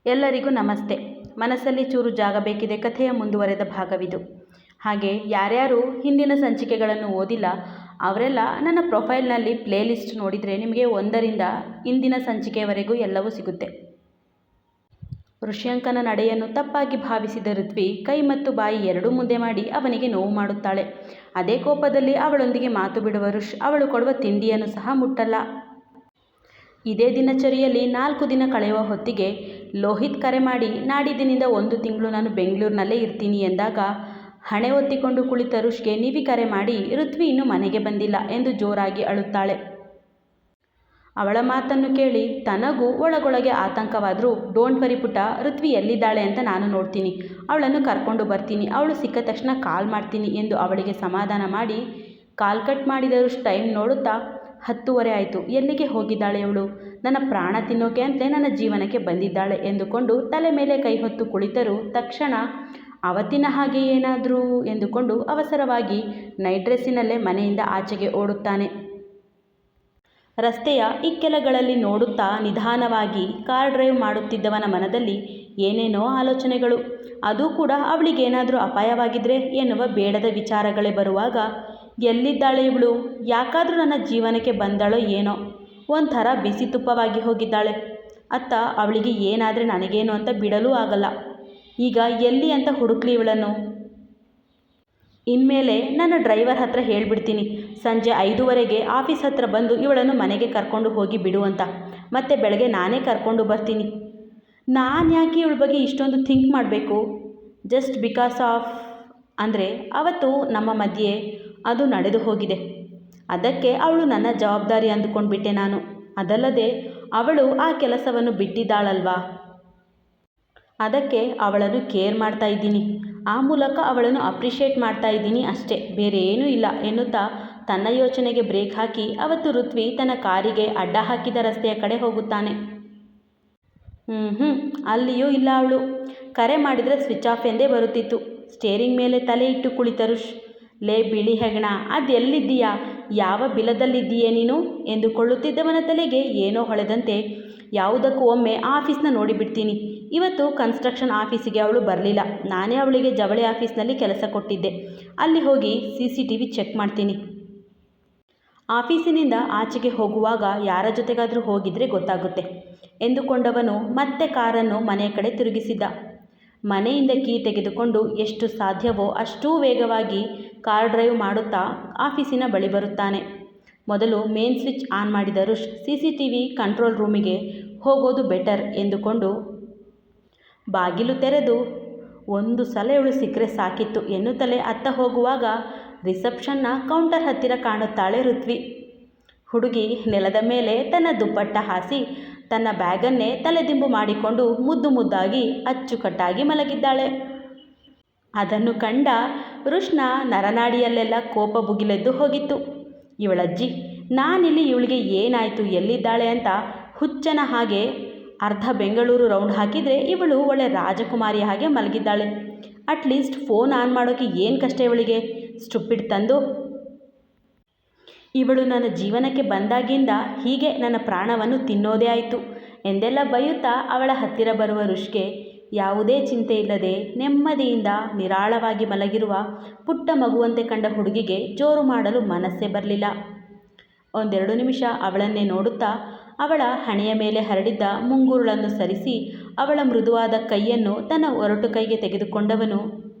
ಎಲ್ಲರಿಗೂ ನಮಸ್ತೆ. ಮನಸ್ಸಲ್ಲಿ ಚೂರು ಜಾಗ ಬೇಕಿದೆ ಕಥೆಯ ಮುಂದುವರೆದ ಭಾಗವಿದು. ಹಾಗೆ ಯಾರ್ಯಾರು ಹಿಂದಿನ ಸಂಚಿಕೆಗಳನ್ನು ಓದಿಲ್ಲ ಅವರೆಲ್ಲ ನನ್ನ ಪ್ರೊಫೈಲ್ನಲ್ಲಿ ಪ್ಲೇಲಿಸ್ಟ್ ನೋಡಿದರೆ ನಿಮಗೆ 1ರಿಂದ ಇಂದಿನ ಸಂಚಿಕೆಯವರೆಗೂ ಎಲ್ಲವೂ ಸಿಗುತ್ತೆ. ಋಷ್ಯಂಕನ ನಡೆಯನ್ನು ತಪ್ಪಾಗಿ ಭಾವಿಸಿದ ಋತ್ವಿ ಕೈ ಮತ್ತು ಬಾಯಿ ಎರಡೂ ಮುಂದೆ ಮಾಡಿ ಅವನಿಗೆ ನೋವು ಮಾಡುತ್ತಾಳೆ. ಅದೇ ಕೋಪದಲ್ಲಿ ಅವಳೊಂದಿಗೆ ಮಾತು ಬಿಡುವ ಋಷ್ ಅವಳು ಕೊಡುವ ತಿಂಡಿಯನ್ನು ಸಹ ಮುಟ್ಟಲ್ಲ. ಇದೇ ದಿನಚರಿಯಲ್ಲಿ 4 ದಿನ ಕಳೆಯುವ ಹೊತ್ತಿಗೆ ಲೋಹಿತ್ ಕರೆ ಮಾಡಿ ನಾಡಿದ್ದಿನಿಂದ 1 ತಿಂಗಳು ನಾನು ಬೆಂಗಳೂರಿನಲ್ಲೇ ಇರ್ತೀನಿ ಎಂದಾಗ ಹಣೆ ಒತ್ತಿಕೊಂಡು ಕುಳಿತ ಋಷ್ಗೆ ನಿವಿ ಕರೆ ಮಾಡಿ ಋತ್ವಿ ಇನ್ನೂ ಮನೆಗೆ ಬಂದಿಲ್ಲ ಎಂದು ಜೋರಾಗಿ ಅಳುತ್ತಾಳೆ. ಅವಳ ಮಾತನ್ನು ಕೇಳಿ ತನಗೂ ಒಳಗೊಳಗೆ ಆತಂಕವಾದರೂ ಡೋಂಟ್ ವರಿ ಪುಟ್ಟ, ಋತ್ವಿ ಎಲ್ಲಿದ್ದಾಳೆ ಅಂತ ನಾನು ನೋಡ್ತೀನಿ, ಅವಳನ್ನು ಕರ್ಕೊಂಡು ಬರ್ತೀನಿ, ಅವಳು ಸಿಕ್ಕ ತಕ್ಷಣ ಕಾಲ್ ಮಾಡ್ತೀನಿ ಎಂದು ಅವಳಿಗೆ ಸಮಾಧಾನ ಮಾಡಿ ಕಾಲ್ ಕಟ್ ಮಾಡಿದ ಋಷ್ ಟೈಮ್ ನೋಡುತ್ತಾ 10:30 ಆಯಿತು, ಎಲ್ಲಿಗೆ ಹೋಗಿದ್ದಾಳೆ ಇವಳು, ನನ್ನ ಪ್ರಾಣ ತಿನ್ನೋಕೆ ಅಂತಲೇ ನನ್ನ ಜೀವನಕ್ಕೆ ಬಂದಿದ್ದಾಳೆ ಎಂದುಕೊಂಡು ತಲೆ ಮೇಲೆ ಕೈ ಹೊತ್ತು ಕುಳಿತರು. ತಕ್ಷಣ ಅವತ್ತಿನ ಹಾಗೆ ಏನಾದರೂ ಎಂದುಕೊಂಡು ಅವಸರವಾಗಿ ನೈಟ್ ಡ್ರೆಸ್ಸಿನಲ್ಲೇ ಮನೆಯಿಂದ ಆಚೆಗೆ ಓಡುತ್ತಾನೆ. ರಸ್ತೆಯ ಇಕ್ಕೆಲಗಳಲ್ಲಿ ನೋಡುತ್ತಾ ನಿಧಾನವಾಗಿ ಕಾರ್ ಡ್ರೈವ್ ಮಾಡುತ್ತಿದ್ದವನ ಮನದಲ್ಲಿ ಏನೇನೋ ಆಲೋಚನೆಗಳು. ಅದು ಕೂಡ ಅವಳಿಗೇನಾದರೂ ಅಪಾಯವಾಗಿದ್ದರೆ ಎನ್ನುವ ಬೇಡದ ವಿಚಾರಗಳೇ ಬರುವಾಗ ಎಲ್ಲಿದ್ದಾಳೆ ಇವಳು, ಯಾಕಾದರೂ ನನ್ನ ಜೀವನಕ್ಕೆ ಬಂದಳೋ ಏನೋ, ಒಂಥರ ಬಿಸಿ ತುಪ್ಪವಾಗಿ ಹೋಗಿದ್ದಾಳೆ. ಅತ್ತ ಅವಳಿಗೆ ಏನಾದರೆ ನನಗೇನು ಅಂತ ಬಿಡಲೂ ಆಗಲ್ಲ. ಈಗ ಎಲ್ಲಿ ಅಂತ ಹುಡುಕ್ಲಿ ಇವಳನ್ನು. ಇನ್ಮೇಲೆ ನನ್ನ ಡ್ರೈವರ್ ಹತ್ರ ಹೇಳಿಬಿಡ್ತೀನಿ, ಸಂಜೆ 5:15ಗೆ ಆಫೀಸ್ ಹತ್ರ ಬಂದು ಇವಳನ್ನು ಮನೆಗೆ ಕರ್ಕೊಂಡು ಹೋಗಿ ಬಿಡು ಅಂತ, ಮತ್ತೆ ಬೆಳಗ್ಗೆ ನಾನೇ ಕರ್ಕೊಂಡು ಬರ್ತೀನಿ. ನಾನು ಯಾಕೆ ಇವಳ ಬಗ್ಗೆ ಇಷ್ಟೊಂದು ಥಿಂಕ್ ಮಾಡಬೇಕು, ಜಸ್ಟ್ ಬಿಕಾಸ್ ಆಫ್ ಅಂದರೆ ಅವತ್ತು ನಮ್ಮ ಮಧ್ಯೆ ಅದು ನಡೆದು ಹೋಗಿದೆ, ಅದಕ್ಕೆ ಅವಳು ನನ್ನ ಜವಾಬ್ದಾರಿ ಅಂದುಕೊಂಡ್ಬಿಟ್ಟೆ ನಾನು. ಅದಲ್ಲದೆ ಅವಳು ಆ ಕೆಲಸವನ್ನು ಬಿಟ್ಟಿದ್ದಾಳಲ್ವಾ, ಅದಕ್ಕೆ ಅವಳನ್ನು ಕೇರ್ ಮಾಡ್ತಾ ಇದ್ದೀನಿ, ಆ ಮೂಲಕ ಅವಳನ್ನು ಅಪ್ರಿಷಿಯೇಟ್ ಮಾಡ್ತಾ ಇದ್ದೀನಿ ಅಷ್ಟೇ, ಬೇರೆ ಏನೂ ಇಲ್ಲ ಎನ್ನುತ್ತಾ ತನ್ನ ಯೋಚನೆಗೆ ಬ್ರೇಕ್ ಹಾಕಿ ಅವತ್ತು ಋತ್ವಿ ತನ್ನ ಕಾರಿಗೆ ಅಡ್ಡ ಹಾಕಿದ ರಸ್ತೆಯ ಕಡೆ ಹೋಗುತ್ತಾನೆ. ಅಲ್ಲಿಯೂ ಇಲ್ಲ ಅವಳು. ಕರೆ ಮಾಡಿದರೆ ಸ್ವಿಚ್ ಆಫ್ ಎಂದೇ ಬರುತ್ತಿತ್ತು. ಸ್ಟೇರಿಂಗ್ ಮೇಲೆ ತಲೆ ಇಟ್ಟು ಕುಳಿತ ಋಷ್, ಲೇ ಬಿಳಿ ಹೆಗಣ, ಅದೆಲ್ಲಿದ್ದೀಯಾ, ಯಾವ ಬಿಲದಲ್ಲಿದ್ದೀಯೇ ನೀನು ಎಂದುಕೊಳ್ಳುತ್ತಿದ್ದವನ ತಲೆಗೆ ಏನೋ ಹೊಳೆದಂತೆ, ಯಾವುದಕ್ಕೂ ಒಮ್ಮೆ ಆಫೀಸ್ನ ನೋಡಿಬಿಡ್ತೀನಿ, ಇವತ್ತು ಕನ್ಸ್ಟ್ರಕ್ಷನ್ ಆಫೀಸಿಗೆ ಅವಳು ಬರಲಿಲ್ಲ, ನಾನೇ ಅವಳಿಗೆ ಜವಳಿ ಆಫೀಸ್ನಲ್ಲಿ ಕೆಲಸ ಕೊಟ್ಟಿದ್ದೆ, ಅಲ್ಲಿ ಹೋಗಿ CCTV ಚೆಕ್ ಮಾಡ್ತೀನಿ. ಆಫೀಸಿನಿಂದ ಆಚೆಗೆ ಹೋಗುವಾಗ ಯಾರ ಜೊತೆಗಾದರೂ ಹೋಗಿದ್ರೆ ಗೊತ್ತಾಗುತ್ತೆ ಎಂದುಕೊಂಡವನು ಮತ್ತೆ ಕಾರನ್ನು ಮನೆಯ ಕಡೆ ತಿರುಗಿಸಿದ್ದ. ಮನೆಯಿಂದ ಕೀ ತೆಗೆದುಕೊಂಡು ಎಷ್ಟು ಸಾಧ್ಯವೋ ಅಷ್ಟೂ ವೇಗವಾಗಿ ಕಾರ್ ಡ್ರೈವ್ ಮಾಡುತ್ತಾ ಆಫೀಸಿನ ಬಳಿ ಬರುತ್ತಾನೆ. ಮೊದಲು ಮೇನ್ ಸ್ವಿಚ್ ಆನ್ ಮಾಡಿದ ಋಷ್ CCTV ಕಂಟ್ರೋಲ್ ರೂಮಿಗೆ ಹೋಗೋದು ಬೆಟರ್ ಎಂದುಕೊಂಡು ಬಾಗಿಲು ತೆರೆದು ಒಂದು ಸಲ ಇವಳು ಸಿಕ್ಕರೆ ಸಾಕಿತ್ತು ಎನ್ನುತ್ತಲೇ ಅತ್ತ ಹೋಗುವಾಗ ರಿಸೆಪ್ಷನ್ನ ಕೌಂಟರ್ ಹತ್ತಿರ ಕಾಣುತ್ತಾಳೆ ಋತ್ವಿ. ಹುಡುಗಿ ನೆಲದ ಮೇಲೆ ತನ್ನ ದುಪ್ಪಟ್ಟ ಹಾಸಿ ತನ್ನ ಬ್ಯಾಗನ್ನೇ ತಲೆದಿಂಬು ಮಾಡಿಕೊಂಡು ಮುದ್ದು ಮುದ್ದಾಗಿ ಅಚ್ಚುಕಟ್ಟಾಗಿ ಮಲಗಿದ್ದಾಳೆ. ಅದನ್ನು ಕಂಡ ಋಷ್ನ ನರನಾಡಿಯಲ್ಲೆಲ್ಲ ಕೋಪ ಭುಗಿಲೆದ್ದು ಹೋಗಿತ್ತು. ಇವಳಜ್ಜಿ, ನಾನಿಲ್ಲಿ ಇವಳಿಗೆ ಏನಾಯಿತು, ಎಲ್ಲಿದ್ದಾಳೆ ಅಂತ ಹುಚ್ಚನ ಹಾಗೆ ಅರ್ಧ ಬೆಂಗಳೂರು ರೌಂಡ್ ಹಾಕಿದರೆ ಇವಳು ಒಳ್ಳೆ ರಾಜಕುಮಾರಿಯ ಹಾಗೆ ಮಲಗಿದ್ದಾಳೆ. ಅಟ್ಲೀಸ್ಟ್ ಫೋನ್ ಆನ್ ಮಾಡೋಕ್ಕೆ ಏನು ಕಷ್ಟ ಇವಳಿಗೆ, ಸ್ಟುಪಿಡ್ ತಂದು. ಇವಳು ನನ್ನ ಜೀವನಕ್ಕೆ ಬಂದಾಗಿಂದ ಹೀಗೆ ನನ್ನ ಪ್ರಾಣವನ್ನು ತಿನ್ನೋದೇ ಆಯಿತು ಎಂದೆಲ್ಲ ಬೈಯುತ್ತಾ ಅವಳ ಹತ್ತಿರ ಬರುವ ಋಷ್ಗೆ ಯಾವುದೇ ಚಿಂತೆ ಇಲ್ಲದೆ ನೆಮ್ಮದಿಯಿಂದ ನಿರಾಳವಾಗಿ ಮಲಗಿರುವ ಪುಟ್ಟ ಮಗುವಂತೆ ಕಂಡ ಹುಡುಗಿಗೆ ಜೋರು ಮಾಡಲು ಮನಸ್ಸೇ ಬರಲಿಲ್ಲ. 1-2 ನಿಮಿಷ ಅವಳನ್ನೇ ನೋಡುತ್ತಾ ಅವಳ ಹಣೆಯ ಮೇಲೆ ಹರಡಿದ್ದ ಮುಂಗುರುಳನ್ನು ಸರಿಸಿ ಅವಳ ಮೃದುವಾದ ಕೈಯನ್ನು ತನ್ನ ಒರಟು ಕೈಗೆ ತೆಗೆದುಕೊಂಡವನು,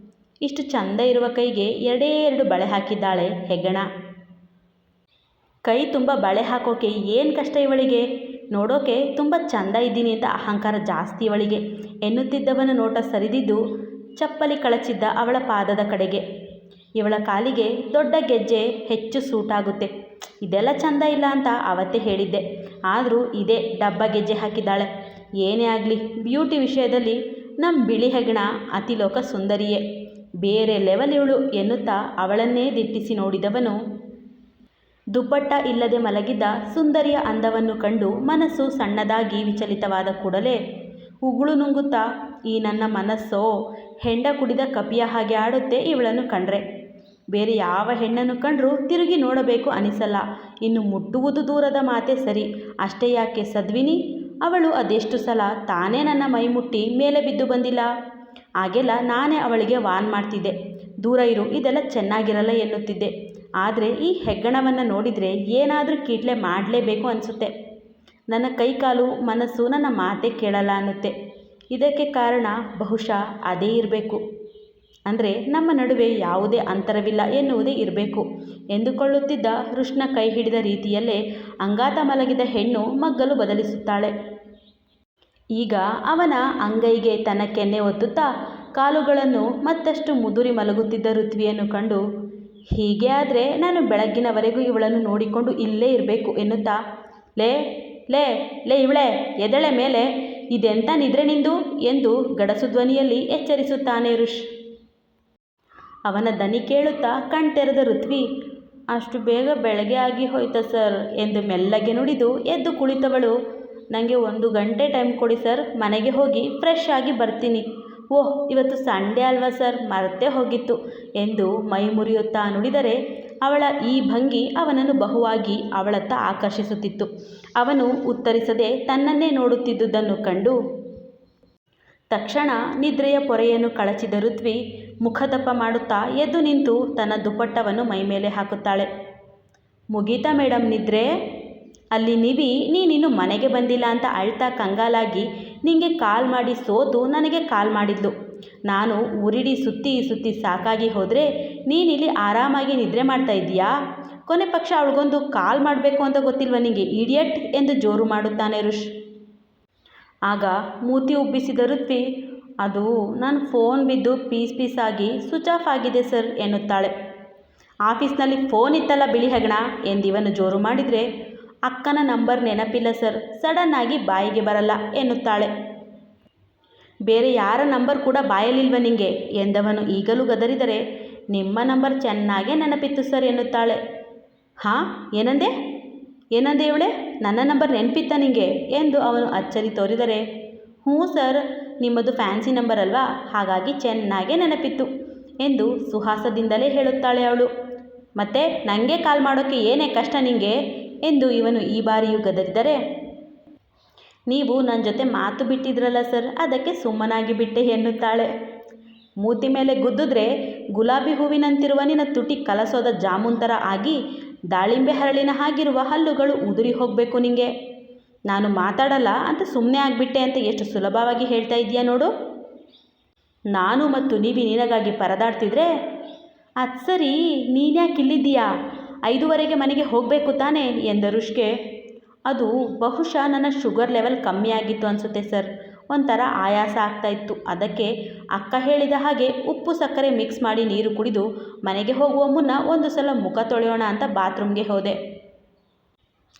ಇಷ್ಟು ಚಂದ ಇರುವ ಕೈಗೆ 2 ಬಳೆ ಹಾಕಿದ್ದಾಳೆ ಹೆಗ್ಗಣ, ಕೈ ತುಂಬ ಬಳೆ ಹಾಕೋಕೆ ಏನು ಕಷ್ಟ ಇವಳಿಗೆ, ನೋಡೋಕೆ ತುಂಬ ಚಂದ ಇದ್ದೀನಿ ಅಂತ ಅಹಂಕಾರ ಜಾಸ್ತಿ ಇವಳಿಗೆ ಎನ್ನುತ್ತಿದ್ದವನ ನೋಟ ಸರಿದಿದ್ದು ಚಪ್ಪಲಿ ಕಳಚಿದ್ದ ಅವಳ ಪಾದದ ಕಡೆಗೆ. ಇವಳ ಕಾಲಿಗೆ ದೊಡ್ಡ ಗೆಜ್ಜೆ ಹೆಚ್ಚು ಸೂಟಾಗುತ್ತೆ, ಇದೆಲ್ಲ ಚಂದ ಇಲ್ಲ ಅಂತ ಅವತ್ತೇ ಹೇಳಿದ್ದೆ, ಆದರೂ ಇದೇ ಡಬ್ಬ ಗೆಜ್ಜೆ ಹಾಕಿದ್ದಾಳೆ. ಏನೇ ಆಗಲಿ ಬ್ಯೂಟಿ ವಿಷಯದಲ್ಲಿ ನಮ್ಮ ಬಿಳಿ ಹೆಗ್ಗಣ ಅತಿಲೋಕ ಸುಂದರಿಯೇ, ಬೇರೆ ಲೆವೆಲ್ ಇವಳು ಎನ್ನುತ್ತಾ ಅವಳನ್ನೇ ದಿಟ್ಟಿಸಿ ನೋಡಿದವನು ದುಪ್ಪಟ್ಟ ಇಲ್ಲದೆ ಮಲಗಿದ್ದ ಸುಂದರಿಯ ಅಂದವನ್ನು ಕಂಡು ಮನಸ್ಸು ಸಣ್ಣದಾಗಿ ವಿಚಲಿತವಾದ ಕೂಡಲೇ ಉಗುಳು ನುಂಗುತ್ತಾ, ಈ ನನ್ನ ಮನಸ್ಸೋ ಹೆಂಡ ಕುಡಿದ ಕಪಿಯ ಹಾಗೆ ಆಡುತ್ತೆ ಇವಳನ್ನು ಕಂಡ್ರೆ, ಬೇರೆ ಯಾವ ಹೆಣ್ಣನ್ನು ಕಂಡ್ರೂ ತಿರುಗಿ ನೋಡಬೇಕು ಅನಿಸಲ್ಲ, ಇನ್ನು ಮುಟ್ಟುವುದು ದೂರದ ಮಾತೇ ಸರಿ, ಅಷ್ಟೇ ಯಾಕೆ ಸದ್ವಿನಿ, ಅವಳು ಅದೆಷ್ಟು ಸಲ ತಾನೇ ನನ್ನ ಮೈ ಮುಟ್ಟಿ ಮೇಲೆ ಬಿದ್ದು ಬಂದಿಲ್ಲ. ಆಗೆಲ್ಲ ನಾನೇ ಅವಳಿಗೆ ವಾರ್ನ್ ಮಾಡ್ತಿದ್ದೆ, ದೂರ ಇರು, ಇದೆಲ್ಲ ಚೆನ್ನಾಗಿರಲ್ಲ ಎನ್ನುತ್ತಿದ್ದೆ. ಆದರೆ ಈ ಹೆಗ್ಗಣವನ್ನು ನೋಡಿದರೆ ಏನಾದರೂ ಕೀಟ್ಲೆ ಮಾಡಲೇಬೇಕು ಅನಿಸುತ್ತೆ. ನನ್ನ ಕೈಕಾಲು ಮನಸ್ಸು ನನ್ನ ಮಾತೇ ಕೇಳಲ್ಲ ಅನ್ನುತ್ತೆ. ಇದಕ್ಕೆ ಕಾರಣ ಬಹುಶಃ ಅದೇ ಇರಬೇಕು. ಅಂದರೆ ನಮ್ಮ ನಡುವೆ ಯಾವುದೇ ಅಂತರವಿಲ್ಲ ಎನ್ನುವುದೇ ಇರಬೇಕು ಎಂದುಕೊಳ್ಳುತ್ತಿದ್ದ ರುಷ್ನ ಕೈ ಹಿಡಿದ ರೀತಿಯಲ್ಲೇ ಅಂಗಾತ ಮಲಗಿದ ಹೆಣ್ಣು ಮಗ್ಗಲು ಬದಲಿಸುತ್ತಾಳೆ. ಈಗ ಅವನ ಅಂಗೈಗೆ ತನ್ನ ಕೆನ್ನೆ ಒತ್ತುತ್ತಾ ಕಾಲುಗಳನ್ನು ಮತ್ತಷ್ಟು ಮುದುರಿ ಮಲಗುತ್ತಿದ್ದ ಋತ್ವಿಯನ್ನು ಕಂಡು, ಹೀಗೆ ಆದರೆ ನಾನು ಬೆಳಗ್ಗಿನವರೆಗೂ ಇವಳನ್ನು ನೋಡಿಕೊಂಡು ಇಲ್ಲೇ ಇರಬೇಕು ಎನ್ನುತ್ತಾ, ಲೇ ಲೇ ಲೇ ಇವಳೆ ಎದಳೆ ಮೇಲೆ, ಇದೆಂಥ ನಿದ್ರೆ ನಿಂದು ಎಂದು ಗಡಸು ಧ್ವನಿಯಲ್ಲಿ ಎಚ್ಚರಿಸುತ್ತಾನೆ ಋಷ್. ಅವನ ದನಿ ಕೇಳುತ್ತಾ ಕಣ್ತೆರೆದ ಋತ್ವಿ, ಅಷ್ಟು ಬೇಗ ಬೆಳಗ್ಗೆ ಆಗಿ ಹೋಯ್ತಾ ಸರ್ ಎಂದು ಮೆಲ್ಲಗೆ ನುಡಿದು ಎದ್ದು ಕುಳಿತವಳು, ನನಗೆ 1 ಗಂಟೆ ಟೈಮ್ ಕೊಡಿ ಸರ್, ಮನೆಗೆ ಹೋಗಿ ಫ್ರೆಶ್ ಆಗಿ ಬರ್ತೀನಿ. ಓಹ್, ಇವತ್ತು ಸಂಡೇ ಅಲ್ವಾ ಸರ್, ಮರೆತೇ ಹೋಗಿತ್ತು ಎಂದು ಮೈ ಮುರಿಯುತ್ತಾ ನುಡಿದರೆ ಅವಳ ಈ ಭಂಗಿ ಅವನನ್ನು ಬಹುವಾಗಿ ಅವಳತ್ತ ಆಕರ್ಷಿಸುತ್ತಿತ್ತು. ಅವನು ಉತ್ತರಿಸದೆ ತನ್ನನ್ನೇ ನೋಡುತ್ತಿದ್ದುದನ್ನು ಕಂಡು ತಕ್ಷಣ ನಿದ್ರೆಯ ಪೊರೆಯನ್ನು ಕಳಚಿದ ಋತ್ವಿ ಮುಖದಪ್ಪ ಮಾಡುತ್ತಾ ಎದ್ದು ನಿಂತು ತನ್ನ ದುಪ್ಪಟ್ಟವನ್ನು ಮೈಮೇಲೆ ಹಾಕುತ್ತಾಳೆ. ಮುಗೀತಾ ಮೇಡಮ್ ನಿದ್ರೆ? ಅಲ್ಲಿ ನೀನಿನ್ನು ಮನೆಗೆ ಬಂದಿಲ್ಲ ಅಂತ ಅಳ್ತಾ ಕಂಗಾಲಾಗಿ ನಿಂಗೆ ಕಾಲ್ ಮಾಡಿ ಸೋತು ನನಗೆ ಕಾಲ್ ಮಾಡಿದ್ಲು. ನಾನು ಊರಿಡಿ ಸುತ್ತಿ ಸುತ್ತಿ ಸಾಕಾಗಿ ಹೋದರೆ ನೀನಿಲ್ಲಿ ಆರಾಮಾಗಿ ನಿದ್ರೆ ಮಾಡ್ತಾ ಇದ್ದೀಯಾ? ಕೊನೆ ಪಕ್ಷ ಅವಳಿಗೊಂದು ಕಾಲ್ ಮಾಡಬೇಕು ಅಂತ ಗೊತ್ತಿಲ್ವ ನಿಂಗೆ, ಇಡಿಯಟ್ ಎಂದು ಜೋರು ಮಾಡುತ್ತಾನೆ ಋಷ್. ಆಗ ಮೂತಿ ಉಬ್ಬಿಸಿದ ಋತ್ವಿ, ಅದು ನನ್ನ ಫೋನ್ ಬಿದ್ದು ಪೀಸ್ ಆಗಿ ಸ್ವಿಚ್ ಆಫ್ ಆಗಿದೆ ಸರ್ ಎನ್ನುತ್ತಾಳೆ. ಆಫೀಸ್ನಲ್ಲಿ ಫೋನ್ ಇತ್ತಲ್ಲ ಬಿಳಿ ಹೆಗಣ ಎಂದಿವನು ಜೋರು ಮಾಡಿದರೆ, ಅಕ್ಕನ ನಂಬರ್ ನೆನಪಿಲ್ಲ ಸರ್, ಸಡನ್ನಾಗಿ ಬಾಯಿಗೆ ಬರಲ್ಲ ಎನ್ನುತ್ತಾಳೆ. ಬೇರೆ ಯಾರ ನಂಬರ್ ಕೂಡ ಬಾಯಲ್ಲಿಲ್ವ ನಿಂಗೆ ಎಂದವನು ಈಗಲೂ ಗದರಿದರೆ, ನಿಮ್ಮ ನಂಬರ್ ಚೆನ್ನಾಗೇ ನೆನಪಿತ್ತು ಸರ್ ಎನ್ನುತ್ತಾಳೆ. ಹಾಂ, ಏನಂದೆ ಇವಳೆ, ನನ್ನ ನಂಬರ್ ನೆನಪಿತ್ತ ನಿಂಗೆ ಎಂದು ಅವನು ಅಚ್ಚರಿ ತೋರಿದರೆ, ಹ್ಞೂ ಸರ್, ನಿಮ್ಮದು ಫ್ಯಾನ್ಸಿ ನಂಬರ್ ಅಲ್ವಾ, ಹಾಗಾಗಿ ಚೆನ್ನಾಗೇ ನೆನಪಿತ್ತು ಎಂದು ಸುಹಾಸದಿಂದಲೇ ಹೇಳುತ್ತಾಳೆ ಅವಳು. ಮತ್ತೆ ನನಗೆ ಕಾಲ್ ಮಾಡೋಕ್ಕೆ ಏನೇ ಕಷ್ಟ ನಿಂಗೆ ಎಂದು ಇವನು ಈ ಬಾರಿಯೂ ಗದರಿದರೆ, ನೀವು ನನ್ನ ಜೊತೆ ಮಾತು ಬಿಟ್ಟಿದ್ರಲ್ಲ ಸರ್, ಅದಕ್ಕೆ ಸುಮ್ಮನಾಗಿ ಬಿಟ್ಟೆ ಎನ್ನುತ್ತಾಳೆ. ಮೂತಿ ಮೇಲೆ ಗುದ್ದಿದ್ರೆ ಗುಲಾಬಿ ಹೂವಿನಂತಿರುವ ನಿನ್ನ ತುಟಿ ಕಲಸೋದ ಜಾಮೂನ್ ಥರ ಆಗಿ ದಾಳಿಂಬೆ ಹರಳಿನ ಹಾಗಿರುವ ಹಲ್ಲುಗಳು ಉದುರಿ ಹೋಗಬೇಕು ನಿಂಗೆ. ನಾನು ಮಾತಾಡಲ್ಲ ಅಂತ ಸುಮ್ಮನೆ ಆಗಿಬಿಟ್ಟೆ ಅಂತ ಎಷ್ಟು ಸುಲಭವಾಗಿ ಹೇಳ್ತಾ ಇದೆಯಾ ನೋಡು. ನಾನು ಮತ್ತು ನಿನಗಾಗಿ ಪರದಾಡ್ತಿದ್ರೆ, ಅದು ಸರಿ, ನೀನ್ಯಾಕೆ ಇಲ್ಲಿದ್ದೀಯಾ? 5:15ಗೆ ಮನೆಗೆ ಹೋಗಬೇಕು ತಾನೇ ಎಂದ ಋಷ್ಗೆ. ಅದು ಬಹುಶಃ ನನ್ನ ಶುಗರ್ ಲೆವೆಲ್ ಕಮ್ಮಿ ಆಗಿತ್ತು ಅನಿಸುತ್ತೆ ಸರ್, ಒಂಥರ ಆಯಾಸ ಆಗ್ತಾಯಿತ್ತು, ಅದಕ್ಕೆ ಅಕ್ಕ ಹೇಳಿದ ಹಾಗೆ ಉಪ್ಪು ಸಕ್ಕರೆ ಮಿಕ್ಸ್ ಮಾಡಿ ನೀರು ಕುಡಿದು ಮನೆಗೆ ಹೋಗುವ ಮುನ್ನ ಒಂದು ಸಲ ಮುಖ ತೊಳೆಯೋಣ ಅಂತ ಬಾತ್ರೂಮ್ಗೆ ಹೋದೆ.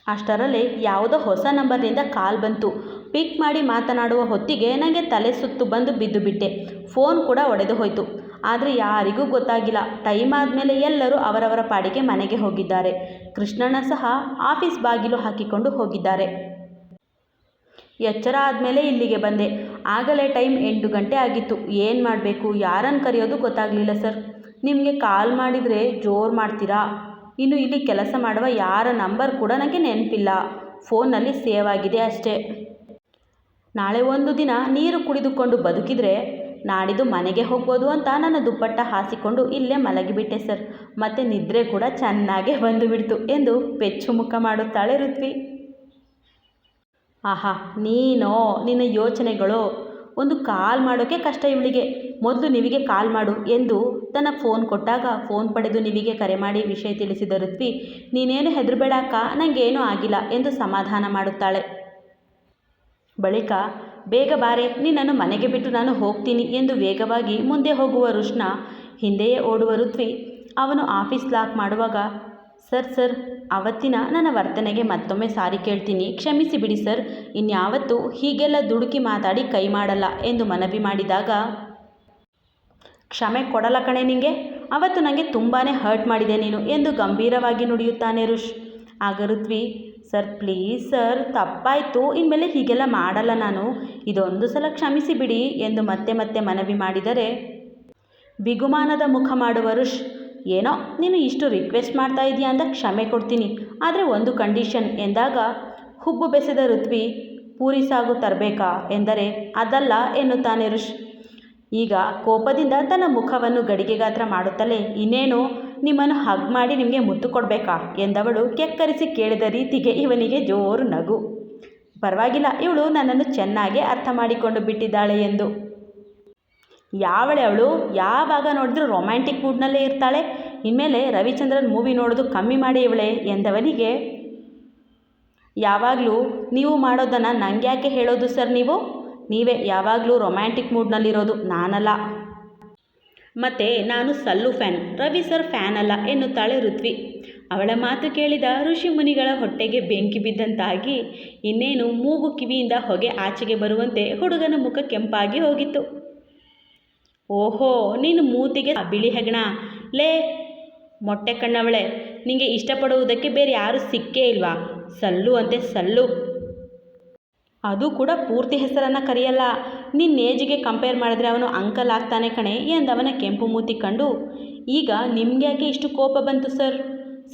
ಅಷ್ಟರಲ್ಲೇ ಯಾವುದೋ ಹೊಸ ನಂಬರ್ನಿಂದ ಕಾಲ್ ಬಂತು. ಪಿಕ್ ಮಾಡಿ ಮಾತನಾಡುವ ಹೊತ್ತಿಗೆ ನನಗೆ ತಲೆ ಸುತ್ತು ಬಂದು ಬಿದ್ದು ಬಿಟ್ಟೆ. ಫೋನ್ ಕೂಡ ಒಡೆದು ಹೋಯಿತು. ಆದರೆ ಯಾರಿಗೂ ಗೊತ್ತಾಗಿಲ್ಲ. ಟೈಮ್ ಆದಮೇಲೆ ಎಲ್ಲರೂ ಅವರವರ ಪಾಡಿಗೆ ಮನೆಗೆ ಹೋಗಿದ್ದಾರೆ. ಕೃಷ್ಣಣ್ಣ ಸಹ ಆಫೀಸ್ ಬಾಗಿಲು ಹಾಕಿಕೊಂಡು ಹೋಗಿದ್ದಾರೆ. ಎಚ್ಚರ ಆದಮೇಲೆ ಇಲ್ಲಿಗೆ ಬಂದೆ. ಆಗಲೇ ಟೈಮ್ 8 ಗಂಟೆ ಆಗಿತ್ತು. ಏನು ಮಾಡಬೇಕು, ಯಾರನ್ನು ಕರೆಯೋದು ಗೊತ್ತಾಗಲಿಲ್ಲ ಸರ್. ನಿಮಗೆ ಕಾಲ್ ಮಾಡಿದರೆ ಜೋರು ಮಾಡ್ತೀರಾ? ಇನ್ನು ಇಲ್ಲಿ ಕೆಲಸ ಮಾಡುವ ಯಾರ ನಂಬರ್ ಕೂಡ ನನಗೆ ನೆನಪಿಲ್ಲ, ಫೋನ್ನಲ್ಲಿ ಸೇವ್ ಆಗಿದೆ ಅಷ್ಟೇ. ನಾಳೆ ಒಂದು ದಿನ ನೀರು ಕುಡಿದುಕೊಂಡು ಬದುಕಿದರೆ ನಾಡಿದ್ದು ಮನೆಗೆ ಹೋಗ್ಬೋದು ಅಂತ ನನ್ನ ದುಪ್ಪಟ್ಟ ಹಾಸಿಕೊಂಡು ಇಲ್ಲೇ ಮಲಗಿಬಿಟ್ಟೆ ಸರ್. ಮತ್ತು ನಿದ್ರೆ ಕೂಡ ಚೆನ್ನಾಗೇ ಬಂದುಬಿಡ್ತು ಎಂದು ಪೆಚ್ಚು ಮುಖ ಮಾಡುತ್ತಾಳೆ ಋತ್ವಿ. ಆಹಾ, ನಿನ್ನ ಯೋಚನೆಗಳು, ಒಂದು ಕಾಲ್ ಮಾಡೋಕ್ಕೆ ಕಷ್ಟ ಇವಳಿಗೆ, ಮೊದಲು ನಿವಿಗೆ ಕಾಲ್ ಮಾಡು ಎಂದು ತನ್ನ ಫೋನ್ ಕೊಟ್ಟಾಗ ಫೋನ್ ಪಡೆದು ನಿವಿಗೆ ಕರೆ ಮಾಡಿ ವಿಷಯ ತಿಳಿಸಿದ ಋತ್ವಿ, ನೀನೇನು ಹೆದರಬೇಡ ಅಕ್ಕ, ನನಗೇನೂ ಆಗಿಲ್ಲ ಎಂದು ಸಮಾಧಾನ ಮಾಡುತ್ತಾಳೆ. ಬಳಿಕ, ಬೇಗ ಬಾರೆ, ನಿನ್ನನ್ನು ಮನೆಗೆ ಬಿಟ್ಟು ನಾನು ಹೋಗ್ತೀನಿ ಎಂದು ವೇಗವಾಗಿ ಮುಂದೆ ಹೋಗುವ ರುಷ್ನ ಹಿಂದೆಯೇ ಓಡುವ ಋತ್ವಿ ಅವನು ಆಫೀಸ್ ಲಾಕ್ ಮಾಡುವಾಗ, ಸರ್, ಅವತ್ತಿನ ನನ್ನ ವರ್ತನೆಗೆ ಮತ್ತೊಮ್ಮೆ ಸಾರಿ ಕೇಳ್ತೀನಿ, ಕ್ಷಮಿಸಿ ಬಿಡಿ ಸರ್, ಇನ್ಯಾವತ್ತೂ ಹೀಗೆಲ್ಲ ದುಡುಕಿ ಮಾತಾಡಿ ಕೈ ಮಾಡಲ್ಲ ಎಂದು ಮನವಿ ಮಾಡಿದಾಗ, ಕ್ಷಮೆ ಕೊಡಲ್ಲ ಕಣೆ ನಿಂಗೆ, ಅವತ್ತು ನನಗೆ ತುಂಬಾ ಹರ್ಟ್ ಮಾಡಿದೆ ನೀನು ಎಂದು ಗಂಭೀರವಾಗಿ ನುಡಿಯುತ್ತಾನೆ ಋಷ್. ಆಗ ಋತ್ವಿ, ಸರ್ ಪ್ಲೀಸ್ ಸರ್, ತಪ್ಪಾಯಿತು, ಇನ್ಮೇಲೆ ಹೀಗೆಲ್ಲ ಮಾಡಲ್ಲ ನಾನು, ಇದೊಂದು ಸಲ ಕ್ಷಮಿಸಿ ಬಿಡಿ ಎಂದು ಮತ್ತೆ ಮನವಿ ಮಾಡಿದರೆ, ಬಿಗುಮಾನದ ಮುಖ ಮಾಡುವ ಋಷ್, ಏನೋ ನೀನು ಇಷ್ಟು ರಿಕ್ವೆಸ್ಟ್ ಮಾಡ್ತಾ ಇದೆಯಾ ಅಂತ ಕ್ಷಮೆ ಕೊಡ್ತೀನಿ, ಆದರೆ ಒಂದು ಕಂಡೀಷನ್ ಎಂದಾಗ ಹುಬ್ಬು ಬೆಸೆದ ಋತ್ವಿ, ಪೂರಿ ಸಾಗು ತರಬೇಕಾ ಎಂದರೆ ಅದಲ್ಲ ಎನ್ನುತ್ತಾನೆ ಋಷ್. ಈಗ ಕೋಪದಿಂದ ತನ್ನ ಮುಖವನ್ನು ಗಡಿಗೆ ಗಾತ್ರ ಮಾಡುತ್ತಲೇ ಇನ್ನೇನು ನಿಮ್ಮನ್ನು ಹಗ್ ಮಾಡಿ ನಿಮಗೆ ಮುತ್ತು ಕೊಡಬೇಕಾ ಎಂದವಳು ಕೆಕ್ಕರಿಸಿ ಕೇಳಿದ ರೀತಿಗೆ ಇವನಿಗೆ ಜೋರು ನಗು. ಪರವಾಗಿಲ್ಲ, ಇವಳು ನನ್ನನ್ನು ಚೆನ್ನಾಗೇ ಅರ್ಥ ಮಾಡಿಕೊಂಡು ಬಿಟ್ಟಿದ್ದಾಳೆ ಎಂದು. ಯಾವಳೆ ಅವಳು? ಯಾವಾಗ ನೋಡಿದ್ರೂ ರೊಮ್ಯಾಂಟಿಕ್ ಮೂಡ್ನಲ್ಲೇ ಇರ್ತಾಳೆ. ಇನ್ಮೇಲೆ ರವಿಚಂದ್ರನ್ ಮೂವಿ ನೋಡೋದು ಕಮ್ಮಿ ಮಾಡಿ ಇವಳೆ ಎಂದವನಿಗೆ, ಯಾವಾಗಲೂ ನೀವು ಮಾಡೋದನ್ನು ನಂಗೆ ಯಾಕೆ ಹೇಳೋದು ಸರ್? ನೀವೇ ಯಾವಾಗಲೂ ರೊಮ್ಯಾಂಟಿಕ್ ಮೂಡ್ನಲ್ಲಿರೋದು, ನಾನಲ್ಲ. ಮತ್ತು ನಾನು ಸಲ್ಲು ಫ್ಯಾನ್, ರವಿ ಸರ್ ಫ್ಯಾನ್ ಅಲ್ಲ ಎನ್ನುತ್ತಾಳೆ ಋತ್ವಿ. ಅವಳ ಮಾತು ಕೇಳಿದ ಋಷಿ ಮುನಿಗಳ ಹೊಟ್ಟೆಗೆ ಬೆಂಕಿ ಬಿದ್ದಂತಾಗಿ ಇನ್ನೇನು ಮೂಗು ಕಿವಿಯಿಂದ ಹೊಗೆ ಆಚೆಗೆ ಬರುವಂತೆ ಹುಡುಗನ ಮುಖ ಕೆಂಪಾಗಿ ಹೋಗಿತ್ತು. ಓಹೋ, ನೀನು ಮೂತಿಗೆ ಬಿಳಿ ಹೆಗಣ. ಲೇ ಮೊಟ್ಟೆ ಕಣ್ಣವಳೆ, ನಿಂಗೆ ಇಷ್ಟಪಡುವುದಕ್ಕೆ ಬೇರೆ ಯಾರೂ ಸಿಕ್ಕೇ ಇಲ್ವಾ? ಸಲ್ಲು ಅಂತೆ ಸಲ್ಲು, ಅದು ಕೂಡ ಪೂರ್ತಿ ಹೆಸರನ್ನು ಕರೆಯಲ್ಲ. ನಿನ್ನ ಏಜಿಗೆ ಕಂಪೇರ್ ಮಾಡಿದ್ರೆ ಅವನು ಅಂಕಲ್ ಆಗ್ತಾನೆ ಕಣೆ ಎಂದವನ ಕೆಂಪು ಮೂತಿ ಕಂಡು, ಈಗ ನಿಮ್ಗೆ ಯಾಕೆ ಇಷ್ಟು ಕೋಪ ಬಂತು ಸರ್?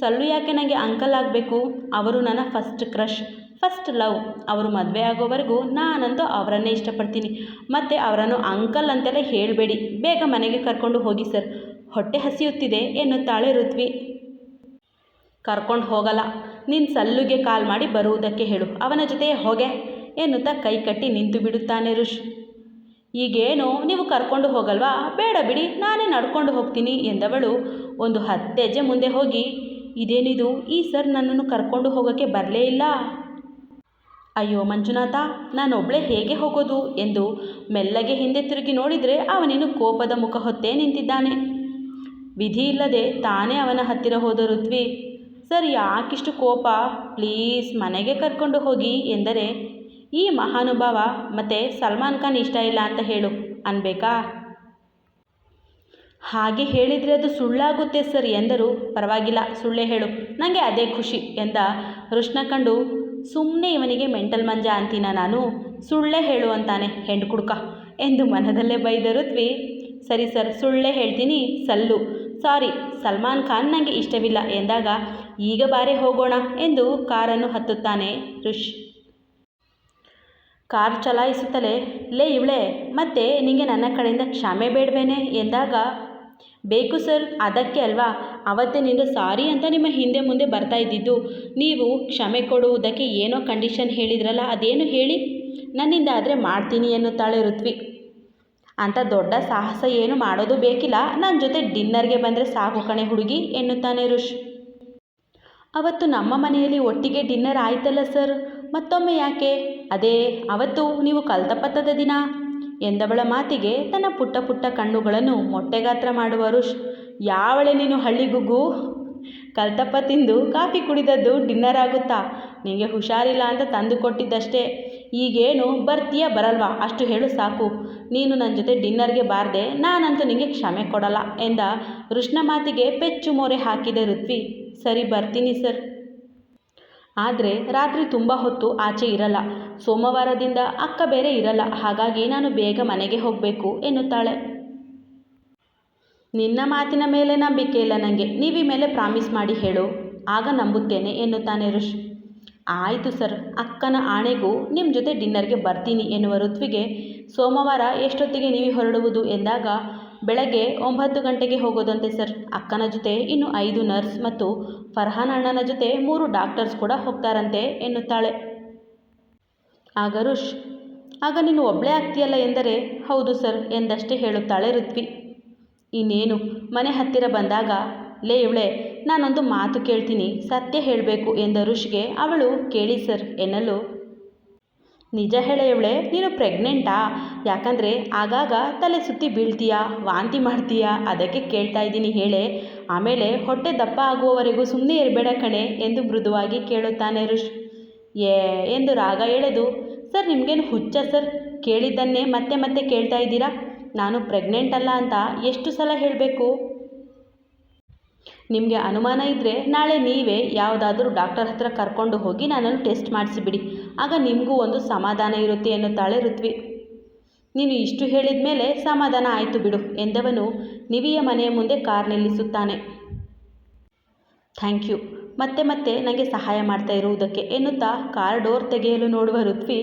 ಸಲ್ಲು ಯಾಕೆ ನನಗೆ ಅಂಕಲ್ ಆಗಬೇಕು? ಅವರು ನನ್ನ ಫಸ್ಟ್ ಕ್ರಷ್, ಫಸ್ಟ್ ಲವ್. ಅವರು ಮದುವೆ ಆಗೋವರೆಗೂ ನಾನಂತೂ ಅವರನ್ನೇ ಇಷ್ಟಪಡ್ತೀನಿ. ಮತ್ತು ಅವರನ್ನು ಅಂಕಲ್ ಅಂತೆಲ್ಲ ಹೇಳಬೇಡಿ. ಬೇಗ ಮನೆಗೆ ಕರ್ಕೊಂಡು ಹೋಗಿ ಸರ್, ಹೊಟ್ಟೆ ಹಸಿಯುತ್ತಿದೆ ಎನ್ನುತ್ತಾಳೆ ಋತ್ವಿ. ಕರ್ಕೊಂಡು ಹೋಗಲ್ಲ. ನಿನ್ನ ಸಲ್ಲುಗೆ ಕಾಲ್ ಮಾಡಿ ಬರುವುದಕ್ಕೆ ಹೇಳು, ಅವನ ಜೊತೆ ಹೋಗೆ ಎನ್ನುತ್ತಾ ಕೈ ಕಟ್ಟಿ ನಿಂತು ಬಿಡುತ್ತಾನೆ ಋಷ್. ಈಗೇನು ನೀವು ಕರ್ಕೊಂಡು ಹೋಗಲ್ವಾ? ಬೇಡ ಬಿಡಿ, ನಾನೇ ನಡ್ಕೊಂಡು ಹೋಗ್ತೀನಿ ಎಂದವಳು ಒಂದು 10 ಹೆಜ್ಜೆ ಮುಂದೆ ಹೋಗಿ, ಇದೇನಿದು, ಈ ಸರ್ ನನ್ನನ್ನು ಕರ್ಕೊಂಡು ಹೋಗೋಕ್ಕೆ ಬರಲೇ ಇಲ್ಲ. ಅಯ್ಯೋ ಮಂಜುನಾಥ, ನಾನೊಬ್ಬಳೇ ಹೇಗೆ ಹೋಗೋದು ಎಂದು ಮೆಲ್ಲಗೆ ಹಿಂದೆ ತಿರುಗಿ ನೋಡಿದರೆ ಅವನಿನ್ನು ಕೋಪದ ಮುಖ ಹೊತ್ತೇ ನಿಂತಿದ್ದಾನೆ. ವಿಧಿ ಇಲ್ಲದೆ ತಾನೇ ಅವನ ಹತ್ತಿರ ಹೋದ ಋತ್ವಿ, ಸರ್ ಯಾಕಿಷ್ಟು ಕೋಪ? ಪ್ಲೀಸ್ ಮನೆಗೆ ಕರ್ಕೊಂಡು ಹೋಗಿ ಎಂದರೆ, ಈ ಮಹಾನುಭಾವ ಮತ್ತು ಸಲ್ಮಾನ್ ಖಾನ್ ಇಷ್ಟ ಇಲ್ಲ ಅಂತ ಹೇಳು ಅನ್ಬೇಕಾ? ಹಾಗೆ ಹೇಳಿದರೆ ಅದು ಸುಳ್ಳಾಗುತ್ತೆ ಸರ್ ಎಂದರು. ಪರವಾಗಿಲ್ಲ, ಸುಳ್ಳೇ ಹೇಳು, ನನಗೆ ಅದೇ ಖುಷಿ ಎಂದ ಋಷ್ಣ ಕಂಡು, ಸುಮ್ಮನೆ ಇವನಿಗೆ ಮೆಂಟಲ್ ಮಂಜ ಅಂತೀನ ನಾನು? ಸುಳ್ಳೇ ಹೇಳು ಅಂತಾನೆ ಹೆಂಡು ಕುಡ್ಕ ಎಂದು ಮನದಲ್ಲೇ ಬೈದ ಋತ್ವಿ. ಸರಿ ಸರ್, ಸುಳ್ಳೇ ಹೇಳ್ತೀನಿ. ಸಲ್ಲು, ಸಾರಿ ಸಲ್ಮಾನ್ ಖಾನ್ ನನಗೆ ಇಷ್ಟವಿಲ್ಲ ಎಂದಾಗ, ಈಗ ಬಾರೆ ಹೋಗೋಣ ಎಂದು ಕಾರನ್ನು ಹತ್ತುತ್ತಾನೆ ಋಷ್. ಕಾರ್ ಚಲಾಯಿಸುತ್ತಲೇ, ಲೇ ಇವಳೇ, ಮತ್ತೆ ನಿಮಗೆ ನನ್ನ ಕಡೆಯಿಂದ ಕ್ಷಮೆ ಬೇಡವೇನೆ ಎಂದಾಗ, ಬೇಕು ಸರ್, ಅದಕ್ಕೆ ಅಲ್ವಾ ಅವತ್ತೇ ನಿಂದು ಸಾರಿ ಅಂತ ನಿಮ್ಮ ಹಿಂದೆ ಮುಂದೆ ಬರ್ತಾ ಇದ್ದಿದ್ದು. ನೀವು ಕ್ಷಮೆ ಕೊಡುವುದಕ್ಕೆ ಏನೋ ಕಂಡೀಷನ್ ಹೇಳಿದ್ರಲ್ಲ, ಅದೇನು ಹೇಳಿ? ನನ್ನಿಂದ ಆದರೆ ಮಾಡ್ತೀನಿ ಎನ್ನುತ್ತಾಳೆ ಋತ್ವಿ. ಅಂಥ ದೊಡ್ಡ ಸಾಹಸ ಏನು ಮಾಡೋದು ಬೇಕಿಲ್ಲ, ನನ್ನ ಜೊತೆ ಡಿನ್ನರ್ಗೆ ಬಂದರೆ ಸಾಕು ಕಣೆ ಹುಡುಗಿ ಎನ್ನುತ್ತಾನೆ ಋಷ್. ಅವತ್ತು ನಮ್ಮ ಮನೆಯಲ್ಲಿ ಒಟ್ಟಿಗೆ ಡಿನ್ನರ್ ಆಯ್ತಲ್ಲ ಸರ್, ಮತ್ತೊಮ್ಮೆ ಯಾಕೆ? ಅದೇ ಅವತ್ತು ನೀವು ಕಲ್ತಪತ್ತದ ದಿನ ಎಂದವಳ ಮಾತಿಗೆ ತನ್ನ ಪುಟ್ಟ ಪುಟ್ಟ ಕಣ್ಣುಗಳನ್ನು ಮೊಟ್ಟೆಗಾತ್ರ ಮಾಡುವ ಋಷ್. ಯಾವಳೆ ನೀನು ಹಳ್ಳಿಗುಗ್ಗು? ಕಲ್ತಪ್ಪ ತಿಂದು ಕಾಫಿ ಕುಡಿದದ್ದು ಡಿನ್ನರ್ ಆಗುತ್ತಾ? ನಿನಗೆ ಹುಷಾರಿಲ್ಲ ಅಂತ ತಂದು ಕೊಟ್ಟಿದ್ದಷ್ಟೇ. ಈಗೇನು ಬರ್ತೀಯಾ ಬರಲ್ವಾ ಅಷ್ಟು ಹೇಳು ಸಾಕು. ನೀನು ನನ್ನ ಜೊತೆ ಡಿನ್ನರ್ಗೆ ಬಾರದೆ ನಾನಂತೂ ನಿನಗೆ ಕ್ಷಮೆ ಕೊಡಲ್ಲ ಎಂದ ಋಷ್ಣ ಮಾತಿಗೆ ಪೆಚ್ಚು ಮೋರೆ ಹಾಕಿದ ಋತ್ವಿ. ಸರಿ ಬರ್ತೀನಿ ಸರ್, ಆದರೆ ರಾತ್ರಿ ತುಂಬ ಹೊತ್ತು ಆಚೆ ಇರಲ್ಲ. ಸೋಮವಾರದಿಂದ ಅಕ್ಕ ಬೇರೆ ಇರಲ್ಲ, ಹಾಗಾಗಿ ನಾನು ಬೇಗ ಮನೆಗೆ ಹೋಗಬೇಕು ಎನ್ನುತ್ತಾಳೆ. ನಿನ್ನ ಮಾತಿನ ಮೇಲೆ ನಂಬಿಕೆ ಇಲ್ಲ ನನಗೆ, ನೀವಿ ಮೇಲೆ ಪ್ರಾಮಿಸ್ ಮಾಡಿ ಹೇಳು, ಆಗ ನಂಬುತ್ತೇನೆ ಎನ್ನುತ್ತಾನೆ ಋಷ್. ಆಯಿತು ಸರ್, ಅಕ್ಕನ ಆಣೆಗೂ ನಿಮ್ಮ ಜೊತೆ ಡಿನ್ನರ್ಗೆ ಬರ್ತೀನಿ ಎನ್ನುವ ಋತ್ವಿಗೆ, ಸೋಮವಾರ ಎಷ್ಟೊತ್ತಿಗೆ ನೀವು ಹೊರಡುವುದು ಎಂದಾಗ, ಬೆಳಗ್ಗೆ 9 ಗಂಟೆಗೆ ಹೋಗೋದಂತೆ ಸರ್. ಅಕ್ಕನ ಜೊತೆ ಇನ್ನು 5 ನರ್ಸ್ ಮತ್ತು ಫರ್ಹಾನ್ ಅಣ್ಣನ ಜೊತೆ 3 ಡಾಕ್ಟರ್ಸ್ ಕೂಡ ಹೋಗ್ತಾರಂತೆ ಎನ್ನುತ್ತಾಳೆ. ಆಗ ಋಷ್, ಆಗ ನೀನು ಒಬ್ಬಳೇ ಆಗ್ತೀಯಲ್ಲ ಎಂದರೆ, ಹೌದು ಸರ್ ಎಂದಷ್ಟೇ ಹೇಳುತ್ತಾಳೆ ಋತ್ವಿ. ಇನ್ನೇನು ಮನೆ ಹತ್ತಿರ ಬಂದಾಗ, ಲೇ ಇವಳೆ, ನಾನೊಂದು ಮಾತು ಕೇಳ್ತೀನಿ, ಸತ್ಯ ಹೇಳಬೇಕು ಎಂದ ಋಷ್ಗೆ ಅವಳು ಕೇಳಿ ಸರ್ ಎನ್ನಲು, ನಿಜ ಹೇಳ ಇವಳೆ, ನೀನು ಪ್ರೆಗ್ನೆಂಟಾ? ಯಾಕಂದರೆ ಆಗಾಗ ತಲೆ ಸುತ್ತಿ ಬೀಳ್ತೀಯಾ, ವಾಂತಿ ಮಾಡ್ತೀಯಾ, ಅದಕ್ಕೆ ಕೇಳ್ತಾ ಇದ್ದೀನಿ ಹೇಳೆ. ಆಮೇಲೆ ಹೊಟ್ಟೆ ದಪ್ಪ ಆಗುವವರೆಗೂ ಸುಮ್ಮನೆ ಇರಬೇಡ ಕಣೆ ಎಂದು ಮೃದುವಾಗಿ ಕೇಳುತ್ತಾನೆ ಋಷ್. ಎಂದು ರಾಗ ಎಳೆದು, ಸರ್ ನಿಮಗೇನು ಹುಚ್ಚ ಸರ್? ಕೇಳಿದ್ದನ್ನೇ ಮತ್ತೆ ಮತ್ತೆ ಕೇಳ್ತಾ ಇದ್ದೀರಾ? ನಾನು ಪ್ರೆಗ್ನೆಂಟ್ ಅಲ್ಲ ಅಂತ ಎಷ್ಟು ಸಲ ಹೇಳಬೇಕು? ನಿಮಗೆ ಅನುಮಾನ ಇದ್ದರೆ ನಾಳೆ ನೀವೇ ಯಾವುದಾದ್ರೂ ಡಾಕ್ಟರ್ ಹತ್ರ ಕರ್ಕೊಂಡು ಹೋಗಿ ನನ್ನನ್ನು ಟೆಸ್ಟ್ ಮಾಡಿಸಿಬಿಡಿ, ಆಗ ನಿಮಗೂ ಒಂದು ಸಮಾಧಾನ ಇರುತ್ತೆ ಎನ್ನುತ್ತಾಳೆ ಋತ್ವಿ. ನೀನು ಇಷ್ಟು ಹೇಳಿದ ಮೇಲೆ ಸಮಾಧಾನ ಆಯಿತು ಬಿಡು ಎಂದವನು ನಿವಿಯ ಮನೆಯ ಮುಂದೆ ಕಾರ್ ನಿಲ್ಲಿಸುತ್ತಾನೆ. ಥ್ಯಾಂಕ್ ಯು, ಮತ್ತೆ ಮತ್ತೆ ನನಗೆ ಸಹಾಯ ಮಾಡ್ತಾ ಇರುವುದಕ್ಕೆ ಎನ್ನುತ್ತಾ ಕಾರ್ ಡೋರ್ ತೆಗೆಯಲು ನೋಡುವ ಋತ್ವಿ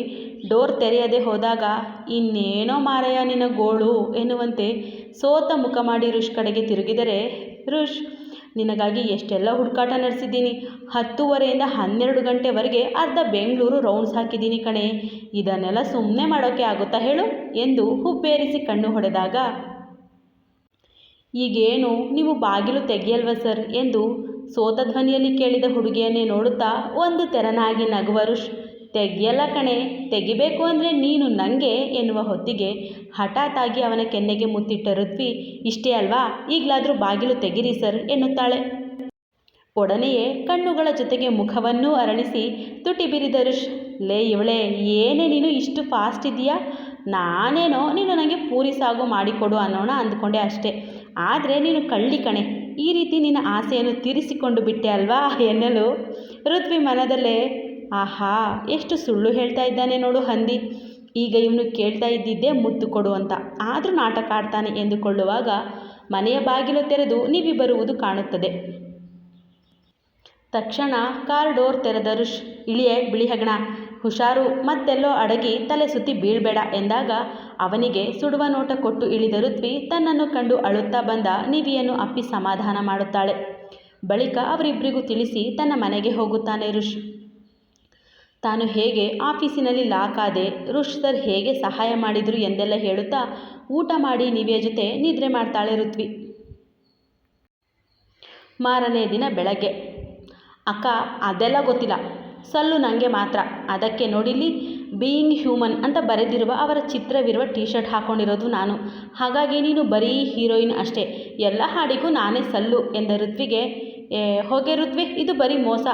ಡೋರ್ ತೆರೆಯದೆ ಹೋದಾಗ ಇನ್ನೇನೋ ಮಾರಾಯ ನಿನ್ನ ಗೋಳು ಎನ್ನುವಂತೆ ಸೋತ ಮುಖ ಮಾಡಿ ಋಷ್ ಕಡೆಗೆ ತಿರುಗಿದರೆ, ಋಷ್ ನಿನಗಾಗಿ ಎಷ್ಟೆಲ್ಲ ಹುಡುಕಾಟ ನಡೆಸಿದ್ದೀನಿ. 10:30ಯಿಂದ 12 ಗಂಟೆವರೆಗೆ ಅರ್ಧ ಬೆಂಗಳೂರು ರೌಂಡ್ಸ್ ಹಾಕಿದ್ದೀನಿ ಕಣೆ. ಇದನ್ನೆಲ್ಲ ಸುಮ್ಮನೆ ಮಾಡೋಕ್ಕೆ ಆಗುತ್ತಾ ಹೇಳು ಎಂದು ಹುಬ್ಬೇರಿಸಿ ಕಣ್ಣು ಹೊಡೆದಾಗ, ಈಗೇನು ನೀವು ಬಾಗಿಲು ತೆಗೆಯಲ್ವ ಸರ್ ಎಂದು ಸೋತ ಧ್ವನಿಯಲ್ಲಿ ಕೇಳಿದ ಹುಡುಗಿಯನ್ನೇ ನೋಡುತ್ತಾ ಒಂದು ತೆರನಾಗಿ ನಗುವ ಋಷ್, ತೆಗಿಯಲ್ಲ ಕಣೆ, ತೆಗಿಬೇಕು ಅಂದರೆ ನೀನು ನನಗೆ ಎನ್ನುವ ಹೊತ್ತಿಗೆ ಹಠಾತ್ತಾಗಿ ಅವನ ಕೆನ್ನೆಗೆ ಮುತ್ತಿಟ್ಟ ಋತ್ವಿ, ಇಷ್ಟೇ ಅಲ್ವಾ, ಈಗಲಾದರೂ ಬಾಗಿಲು ತೆಗಿರಿ ಸರ್ ಎನ್ನುತ್ತಾಳೆ. ಒಡನೆಯೇ ಕಣ್ಣುಗಳ ಜೊತೆಗೆ ಮುಖವನ್ನೂ ಅರಳಿಸಿ ತುಟಿ ಬಿರಿದ ಋಷ್, ಲೇ ಇವಳೆ, ಏನೇ ನೀನು ಇಷ್ಟು ಫಾಸ್ಟ್ ಇದೆಯಾ? ನಾನೇನೋ ನೀನು ನನಗೆ ಪೂರಿ ಸಾಗು ಮಾಡಿಕೊಡು ಅನ್ನೋಣ ಅಂದ್ಕೊಂಡೆ ಅಷ್ಟೇ. ಆದರೆ ನೀನು ಕಳ್ಳಿ ಕಣೆ, ಈ ರೀತಿ ನಿನ್ನ ಆಸೆಯನ್ನು ತೀರಿಸಿಕೊಂಡು ಬಿಟ್ಟೆ ಅಲ್ವಾ ಎನ್ನಲು ಋತ್ವಿ ಮನದಲ್ಲೇ, ಆಹಾ ಎಷ್ಟು ಸುಳ್ಳು ಹೇಳ್ತಾ ಇದ್ದಾನೆ ನೋಡು ಹಂದಿ, ಈಗ ಇವನು ಕೇಳ್ತಾ ಇದ್ದಿದ್ದೇ ಮುತ್ತು ಕೊಡು ಅಂತ, ಆದರೂ ನಾಟಕ ಆಡ್ತಾನೆ ಎಂದುಕೊಳ್ಳುವಾಗ ಮನೆಯ ಬಾಗಿಲು ತೆರೆದು ನಿವಿ ಬರುವುದು ಕಾಣುತ್ತದೆ. ತಕ್ಷಣ ಕಾರ್ ಡೋರ್ ತೆರೆದ ಋಷ್, ಇಳಿಯೇ ಬಿಳಿ ಹೆಗಣ, ಹುಷಾರು, ಮತ್ತೆಲ್ಲೋ ಅಡಗಿ ತಲೆ ಸುತ್ತಿ ಬೀಳ್ಬೇಡ ಎಂದಾಗ ಅವನಿಗೆ ಸುಡುವ ನೋಟ ಕೊಟ್ಟು ಇಳಿದ ಋತ್ವಿ ತನ್ನನ್ನು ಕಂಡು ಅಳುತ್ತಾ ಬಂದ ನಿವಿಯನ್ನು ಅಪ್ಪಿ ಸಮಾಧಾನ ಮಾಡುತ್ತಾಳೆ. ಬಳಿಕ ಅವರಿಬ್ಬರಿಗೂ ತಿಳಿಸಿ ತನ್ನ ಮನೆಗೆ ಹೋಗುತ್ತಾನೆ ಋಷ್. ತಾನು ಹೇಗೆ ಆಫೀಸಿನಲ್ಲಿ ಲಾಕ್ ಆದೆ, ಋಷ್ ಸರ್ ಹೇಗೆ ಸಹಾಯ ಮಾಡಿದರು ಎಂದೆಲ್ಲ ಹೇಳುತ್ತಾ ಊಟ ಮಾಡಿ ನಿವಿಯ ಜೊತೆ ನಿದ್ರೆ ಮಾಡ್ತಾಳೆ ಋತ್ವಿ. ಮಾರನೇ ದಿನ ಬೆಳಗ್ಗೆ, ಅಕ್ಕ ಅದೆಲ್ಲ ಗೊತ್ತಿಲ್ಲ, ಸಲ್ಲು ನನಗೆ ಮಾತ್ರ, ಅದಕ್ಕೆ ನೋಡಿಲ್ಲಿ ಬೀಯಿಂಗ್ ಹ್ಯೂಮನ್ ಅಂತ ಬರೆದಿರುವ ಅವರ ಚಿತ್ರವಿರುವ ಟೀ ಶರ್ಟ್ ಹಾಕ್ಕೊಂಡಿರೋದು ನಾನು, ಹಾಗಾಗಿ ನೀನು ಬರೀ ಹೀರೋಯಿನ್ ಅಷ್ಟೇ, ಎಲ್ಲ ಹಾಡಿಗೂ ನಾನೇ ಸಲ್ಲು ಎಂದ ಋತ್ವಿಗೆ, ಹೋಗೆ ಋತ್ವಿ, ಇದು ಬರೀ ಮೋಸ,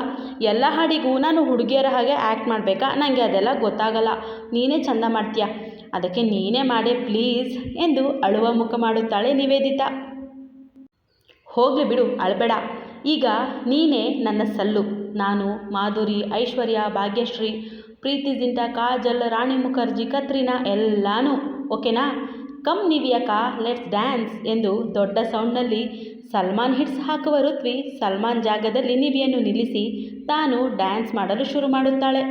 ಎಲ್ಲ ಹಾಡಿಗೂ ನಾನು ಹುಡುಗಿಯರ ಹಾಗೆ ಆ್ಯಕ್ಟ್ ಮಾಡಬೇಕಾ? ನನಗೆ ಅದೆಲ್ಲ ಗೊತ್ತಾಗಲ್ಲ, ನೀನೇ ಚಂದ ಮಾಡ್ತೀಯ, ಅದಕ್ಕೆ ನೀನೇ ಮಾಡೇ ಪ್ಲೀಸ್ ಎಂದು ಅಳುವ ಮುಖ ಮಾಡುತ್ತಾಳೆ ನಿವೇದಿತಾ. ಹೋಗಲಿ ಬಿಡು, ಅಳಬೇಡ, ಈಗ ನೀನೇ ನನ್ನ ಸಲ್ಲು, ನಾನು ಮಾಧುರಿ, ಐಶ್ವರ್ಯ, ಭಾಗ್ಯಶ್ರೀ, ಪ್ರೀತಿ ಜಿಂಟಾ, ಕಾಜಲ್, ರಾಣಿ ಮುಖರ್ಜಿ, ಕತ್ರಿನಾ ಎಲ್ಲಾನು, ಓಕೆನಾ? ಕಮ್ ನಿವಿಯಕ್ಕ, ಲೆಟ್ಸ್ ಡ್ಯಾನ್ಸ್ ಎಂದು ದೊಡ್ಡ ಸೌಂಡ್ನಲ್ಲಿ ಸಲ್ಮಾನ್ ಹಿಟ್ಸ್ ಹಾಕುವ ಋತ್ವಿ ಸಲ್ಮಾನ್ ಜಾಗದಲ್ಲಿ ನಿವಿಯನ್ನು ನಿಲ್ಲಿಸಿ ತಾನು ಡ್ಯಾನ್ಸ್ ಮಾಡಲು ಶುರು ಮಾಡುತ್ತಾಳೆ.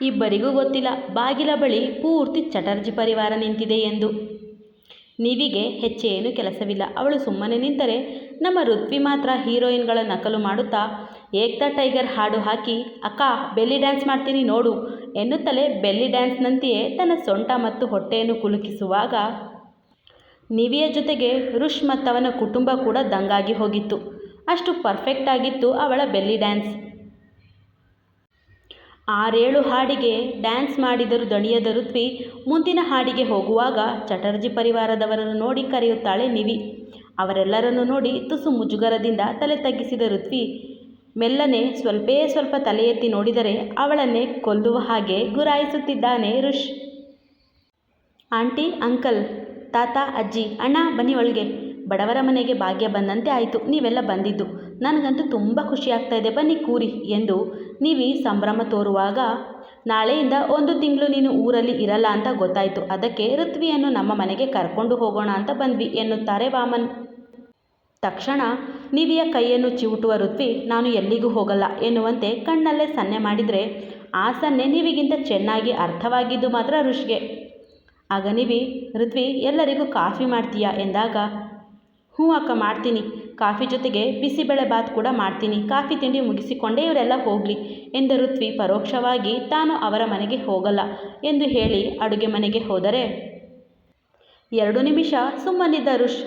ಇಬ್ಬರಿಗೂ ಗೊತ್ತಿಲ್ಲ ಬಾಗಿಲ ಬಳಿ ಪೂರ್ತಿ ಚಟರ್ಜಿ ಪರಿವಾರ ನಿಂತಿದೆ ಎಂದು. ನಿವಿಗೆ ಹೆಚ್ಚೇನು ಕೆಲಸವಿಲ್ಲ, ಅವಳು ಸುಮ್ಮನೆ ನಿಂತರೆ ನಮ್ಮ ಋತ್ವಿ ಮಾತ್ರ ಹೀರೋಯಿನ್ಗಳ ನಕಲು ಮಾಡುತ್ತಾ ಏಕ್ತಾ ಟೈಗರ್ ಹಾಡು ಹಾಕಿ, ಅಕ್ಕ ಬೆಲ್ಲಿ ಡ್ಯಾನ್ಸ್ ಮಾಡ್ತೀನಿ ನೋಡು ಎನ್ನುತ್ತಲೇ ಬೆಲ್ಲಿ ಡ್ಯಾನ್ಸ್ನಂತೆಯೇ ತನ್ನ ಸೊಂಟ ಮತ್ತು ಹೊಟ್ಟೆಯನ್ನು ಕುಲುಕಿಸುವಾಗ ನಿವಿಯ ಜೊತೆಗೆ ಋಷ್ ಮತ್ತವನ ಕುಟುಂಬ ಕೂಡ ದಂಗಾಗಿ ಹೋಗಿತ್ತು. ಅಷ್ಟು ಪರ್ಫೆಕ್ಟ್ ಆಗಿತ್ತು ಅವಳ ಬೆಲ್ಲಿ ಡ್ಯಾನ್ಸ್. 6-7 ಹಾಡಿಗೆ ಡ್ಯಾನ್ಸ್ ಮಾಡಿದರೂ ದಣಿಯದ ಋತ್ವಿ ಮುಂದಿನ ಹಾಡಿಗೆ ಹೋಗುವಾಗ ಚಟರ್ಜಿ ಪರಿವಾರದವರನ್ನು ನೋಡಿ ಕರೆಯುತ್ತಾಳೆ ನಿವಿ. ಅವರೆಲ್ಲರನ್ನು ನೋಡಿ ತುಸು ಮುಜುಗರದಿಂದ ತಲೆ ತಗ್ಗಿಸಿದ ಋತ್ವಿ ಮೆಲ್ಲನೆ ಸ್ವಲ್ಪ ತಲೆ ಎತ್ತಿ ನೋಡಿದರೆ ಅವಳನ್ನೇ ಕೊಲ್ಲುವ ಹಾಗೆ ಗುರಾಯಿಸುತ್ತಿದ್ದಾನೆ ಋಷ್. ಆಂಟಿ, ಅಂಕಲ್, ತಾತ, ಅಜ್ಜಿ, ಅಣ್ಣ ಬನ್ನಿ ಒಳಗೆ, ಬಡವರ ಮನೆಗೆ ಭಾಗ್ಯ ಬಂದಂತೆ ಆಯಿತು ನೀವೆಲ್ಲ ಬಂದಿದ್ದು, ನನಗಂತೂ ತುಂಬ ಖುಷಿಯಾಗ್ತಾ ಇದೆ, ಬನ್ನಿ ಕೂರಿ ಎಂದು ನಿವಿ ಸಂಭ್ರಮ ತೋರುವಾಗ, ನಾಳೆಯಿಂದ 1 ತಿಂಗಳು ನೀನು ಊರಲ್ಲಿ ಇರಲ್ಲ ಅಂತ ಗೊತ್ತಾಯಿತು, ಅದಕ್ಕೆ ಋತ್ವಿಯನ್ನು ನಮ್ಮ ಮನೆಗೆ ಕರ್ಕೊಂಡು ಹೋಗೋಣ ಅಂತ ಬಂದ್ವಿ ಎನ್ನುತ್ತಾರೆ ವಾಮನ್. ತಕ್ಷಣ ನಿವಿಯ ಕೈಯನ್ನು ಚಿವುಟುವ ಋತ್ವಿ, ನಾನು ಎಲ್ಲಿಗೂ ಹೋಗಲ್ಲ ಎನ್ನುವಂತೆ ಕಣ್ಣಲ್ಲೇ ಸನ್ನೆ ಮಾಡಿದರೆ ಆ ಸನ್ನೆ ನಿವಿಗಿಂತ ಚೆನ್ನಾಗಿ ಅರ್ಥವಾಗಿದ್ದು ಮಾತ್ರ ಋಷ್ಗೆ. ಆಗ ನಿವಿ, ಋತ್ವಿ ಎಲ್ಲರಿಗೂ ಕಾಫಿ ಮಾಡ್ತೀಯಾ ಎಂದಾಗ, ಹ್ಞೂ ಅಕ್ಕ ಮಾಡ್ತೀನಿ, ಕಾಫಿ ಜೊತೆಗೆ ಬಿಸಿಬೇಳೆ ಬಾತ್ ಕೂಡ ಮಾಡ್ತೀನಿ, ಕಾಫಿ ತಿಂಡಿ ಮುಗಿಸಿಕೊಂಡೇ ಇವರೆಲ್ಲ ಹೋಗಲಿ ಎಂದ ಋತ್ವಿ ಪರೋಕ್ಷವಾಗಿ ತಾನು ಅವರ ಮನೆಗೆ ಹೋಗಲ್ಲ ಎಂದು ಹೇಳಿ ಅಡುಗೆ ಮನೆಗೆ ಹೋದರೆ 2 ನಿಮಿಷ ಸುಮ್ಮನಿದ್ದ ಋಷ್,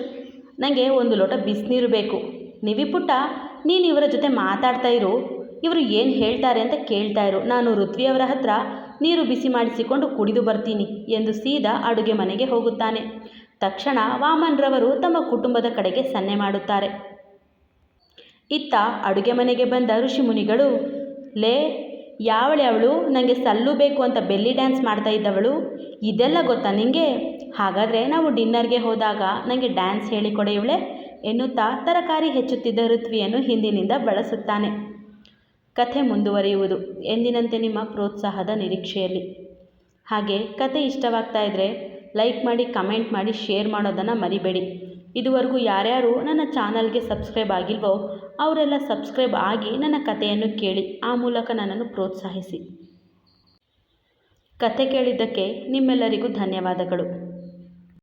ನನಗೆ 1 ಲೋಟ ಬಿಸಿನೀರು ಬೇಕು, ನಿವಿ ಪುಟ್ಟ ನೀನು ಇವರ ಜೊತೆ ಮಾತಾಡ್ತಾ ಇರು, ಇವರು ಏನು ಹೇಳ್ತಾರೆ ಅಂತ ಕೇಳ್ತಾ ಇರು, ನಾನು ಋತ್ವಿಯವರ ಹತ್ರ ನೀರು ಬಿಸಿ ಮಾಡಿಸಿಕೊಂಡು ಕುಡಿದು ಬರ್ತೀನಿ ಎಂದು ಸೀದಾ ಅಡುಗೆ ಮನೆಗೆ ಹೋಗುತ್ತಾನೆ. ತಕ್ಷಣ ವಾಮನ್ರವರು ತಮ್ಮ ಕುಟುಂಬದ ಕಡೆಗೆ ಸನ್ನೆ ಮಾಡುತ್ತಾರೆ. ಇತ್ತ ಅಡುಗೆ ಮನೆಗೆ ಬಂದ ಋಷಿಮುನಿಗಳು, ಲೇ ಯಾವಳೆ ಅವಳು, ನನಗೆ ಸಲ್ಲು ಬೇಕು ಅಂತ ಬೆಲ್ಲಿ ಡ್ಯಾನ್ಸ್ ಮಾಡ್ತಾ ಇದ್ದವಳು, ಇದೆಲ್ಲ ಗೊತ್ತಾ ನಿಂಗೆ? ಹಾಗಾದರೆ ನಾವು ಡಿನ್ನರ್ಗೆ ಹೋದಾಗ ನನಗೆ ಡ್ಯಾನ್ಸ್ ಹೇಳಿಕೊಡೆ ಇವಳೆ ಎನ್ನುತ್ತಾ ತರಕಾರಿ ಹೆಚ್ಚುತ್ತಿದ್ದ ಋತ್ವಿಯನ್ನು ಹಿಂದಿನಿಂದ ಬಳಸುತ್ತಾನೆ. ಕಥೆ ಮುಂದುವರಿಯುವುದು ಎಂದಿನಂತೆ ನಿಮ್ಮ ಪ್ರೋತ್ಸಾಹದ ನಿರೀಕ್ಷೆಯಲ್ಲಿ. ಹಾಗೆ ಕತೆ ಇಷ್ಟವಾಗ್ತಾ ಇದ್ದರೆ ಲೈಕ್ ಮಾಡಿ, ಕಮೆಂಟ್ ಮಾಡಿ, ಶೇರ್ ಮಾಡೋದನ್ನು ಮರಿಬೇಡಿ. ಇದುವರೆಗೂ ಯಾರ್ಯಾರು ನನ್ನ ಚಾನಲ್ಗೆ ಸಬ್ಸ್ಕ್ರೈಬ್ ಆಗಿಲ್ವೋ ಅವರೆಲ್ಲ ಸಬ್ಸ್ಕ್ರೈಬ್ ಆಗಿ ನನ್ನ ಕಥೆಯನ್ನು ಕೇಳಿ ಆ ಮೂಲಕ ನನ್ನನ್ನು ಪ್ರೋತ್ಸಾಹಿಸಿ. ಕತೆ ಕೇಳಿದ್ದಕ್ಕೆ ನಿಮ್ಮೆಲ್ಲರಿಗೂ ಧನ್ಯವಾದಗಳು.